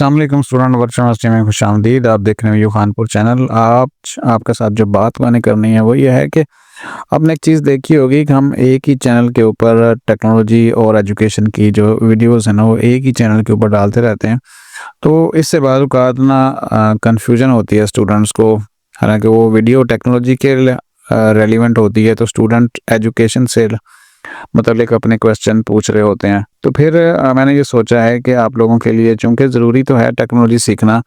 अस्सलाम वालेकुम student virtual university में खुशामदीद। आप देख रहे हैं खानपुर चैनल। आपके साथ जो बात मैंने करनी है वो ये है कि आपने एक चीज़ देखी होगी कि हम एक ही चैनल के ऊपर टेक्नोलॉजी और एजुकेशन की जो वीडियोस हैं ना वो एक ही चैनल के ऊपर डालते रहते हैं। तो इससे बाज़ औक़ात ना कन्फ्यूजन होती है स्टूडेंट्स को। हालांकि वो वीडियो टेक्नोलॉजी के रेलिवेंट होती है तो स्टूडेंट एजुकेशन से मतलब अपने क्वेश्चन पूछ रहे होते हैं। तो फिर मैंने ये सोचा है कि आप लोगों के लिए, चूँकि ज़रूरी तो है टेक्नोलॉजी सीखना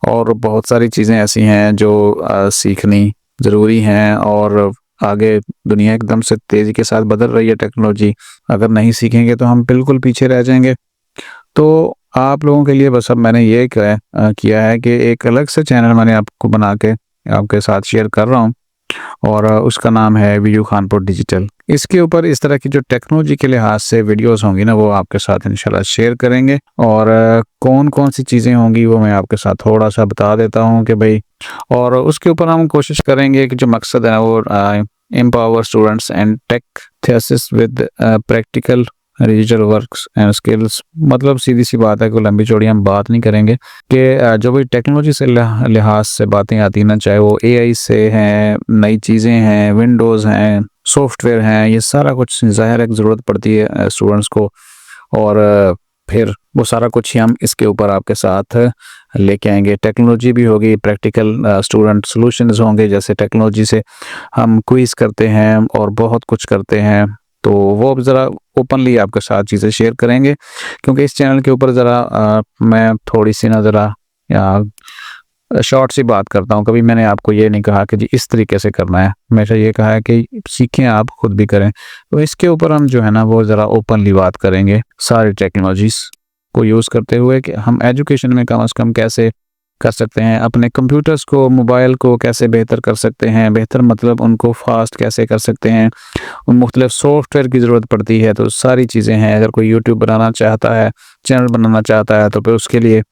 और बहुत सारी चीज़ें ऐसी हैं जो सीखनी ज़रूरी हैं और आगे दुनिया एकदम से तेज़ी के साथ बदल रही है टेक्नोलॉजी। अगर नहीं सीखेंगे तो हम बिल्कुल पीछे रह जाएंगे। तो आप लोगों के लिए बस अब मैंने ये किया है कि एक अलग से चैनल मैंने आपको बना के आपके साथ शेयर कर रहा हूँ और उसका नाम है वीयू खानपुर डिजिटल। इसके ऊपर इस तरह की जो टेक्नोलॉजी के लिहाज से वीडियोस होंगी ना वो आपके साथ इंशाल्लाह शेयर करेंगे और कौन-कौन सी चीज़ें होंगी वो मैं आपके साथ थोड़ा-सा बता देता हूँ कि भाई, और उसके ऊपर हम कोशिश करेंगे कि जो मकसद है वो empower students and take thesis with practical digital works and skills. मतलब सीधी सी बात है, कोई लंबी चौड़ी हम बात नहीं करेंगे कि जो भी टेक्नोलॉजी से लिहाज से बातें आती ना, चाहे वो एआई से हैं, नई चीज़ें हैं, विंडोज़ हैं, सॉफ्टवेयर हैं, ये सारा कुछ ज़ाहिर है कि ज़रूरत पड़ती है स्टूडेंट्स को। और फिर वो सारा कुछ ही हम इसके ऊपर आपके साथ लेके आएंगे। टेक्नोलॉजी भी होगी, प्रैक्टिकल स्टूडेंट सॉल्यूशंस होंगे, जैसे टेक्नोलॉजी से हम क्विज़ करते हैं और बहुत कुछ करते हैं। तो वो अब ज़रा ओपनली आपके साथ चीज़ें शेयर करेंगे, क्योंकि इस चैनल के ऊपर ज़रा मैं थोड़ी सी ना ज़रा शॉर्ट सी बात करता हूँ। कभी मैंने आपको ये नहीं कहा कि जी इस तरीके से करना है, हमेशा ये कहा है कि सीखें, आप खुद भी करें। तो इसके ऊपर हम जो है ना वो ज़रा ओपनली बात करेंगे सारी टेक्नोलॉजीज़ को यूज़ करते हुए कि हम एजुकेशन में कम से कम कैसे कर सकते हैं, अपने कंप्यूटर्स को, मोबाइल को कैसे बेहतर कर सकते हैं। बेहतर मतलब उनको फास्ट कैसे कर सकते हैं, उन मुख्तलिफ सॉफ्टवेयर की ज़रूरत पड़ती है। तो सारी चीज़ें हैं। अगर कोई यूट्यूब बनाना चाहता है, चैनल बनाना चाहता है, तो फिर उसके लिए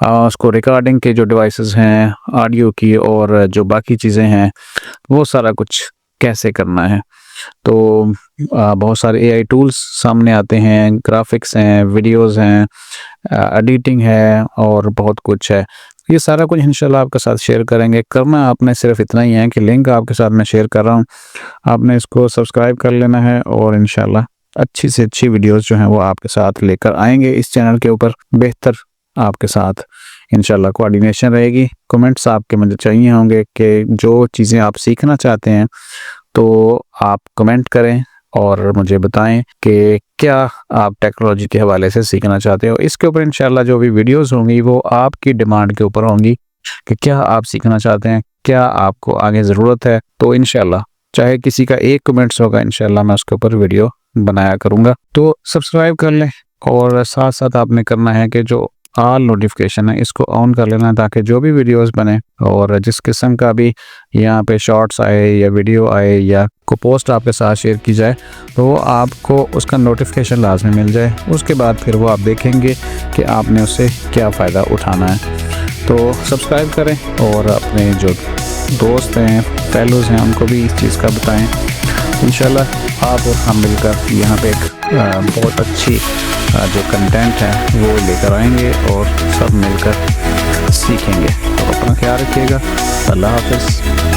उसको रिकॉर्डिंग के जो डिवाइसेस हैं, ऑडियो की और जो बाकी चीज़ें हैं, वो सारा कुछ कैसे करना है। तो बहुत सारे एआई टूल्स सामने आते हैं, ग्राफिक्स हैं, वीडियोज़ हैं, एडिटिंग है और बहुत कुछ है। ये सारा कुछ इंशाल्लाह आपके साथ शेयर करेंगे। करना आपने सिर्फ इतना ही है कि लिंक आपके साथ मैं शेयर कर रहा हूँ, आपने इसको सब्सक्राइब कर लेना है और इंशाल्लाह अच्छी से अच्छी वीडियोस जो हैं वो आपके साथ लेकर आएंगे इस चैनल के ऊपर। बेहतर आपके साथ इंशाल्लाह कोऑर्डिनेशन रहेगी। कमेंट्स आपके मुझे चाहिए होंगे कि जो चीज़ें आप सीखना चाहते हैं तो आप कमेंट करें और मुझे बताएं कि क्या आप टेक्नोलॉजी के हवाले से सीखना चाहते हो। इसके ऊपर इंशाल्लाह जो भी वीडियोस होंगी वो आपकी डिमांड के ऊपर होंगी कि क्या आप सीखना चाहते हैं, क्या आपको आगे ज़रूरत है। तो इंशाल्लाह चाहे किसी का एक कमेंट्स होगा, इंशाल्लाह मैं उसके ऊपर वीडियो बनाया करूँगा। तो सब्सक्राइब कर लें और साथ साथ आपने करना है कि जो ऑल नोटिफिकेशन है इसको ऑन कर लेना, ताकि जो भी वीडियोस बने और जिस किस्म का भी यहाँ पे शॉर्ट्स आए या वीडियो आए या को पोस्ट आपके साथ शेयर की जाए तो वो आपको उसका नोटिफिकेशन लाजमी मिल जाए। उसके बाद फिर वो आप देखेंगे कि आपने उससे क्या फ़ायदा उठाना है। तो सब्सक्राइब करें और अपने जो दोस्त हैं, फेलोज़ हैं, उनको भी इस चीज़ का बताएँ। इंशाल्लाह आप और हम मिलकर यहाँ पे एक बहुत अच्छी जो कंटेंट है वो लेकर आएंगे और सब मिलकर सीखेंगे। तो अपना ख्याल रखिएगा। अल्लाह हाफ़िज़।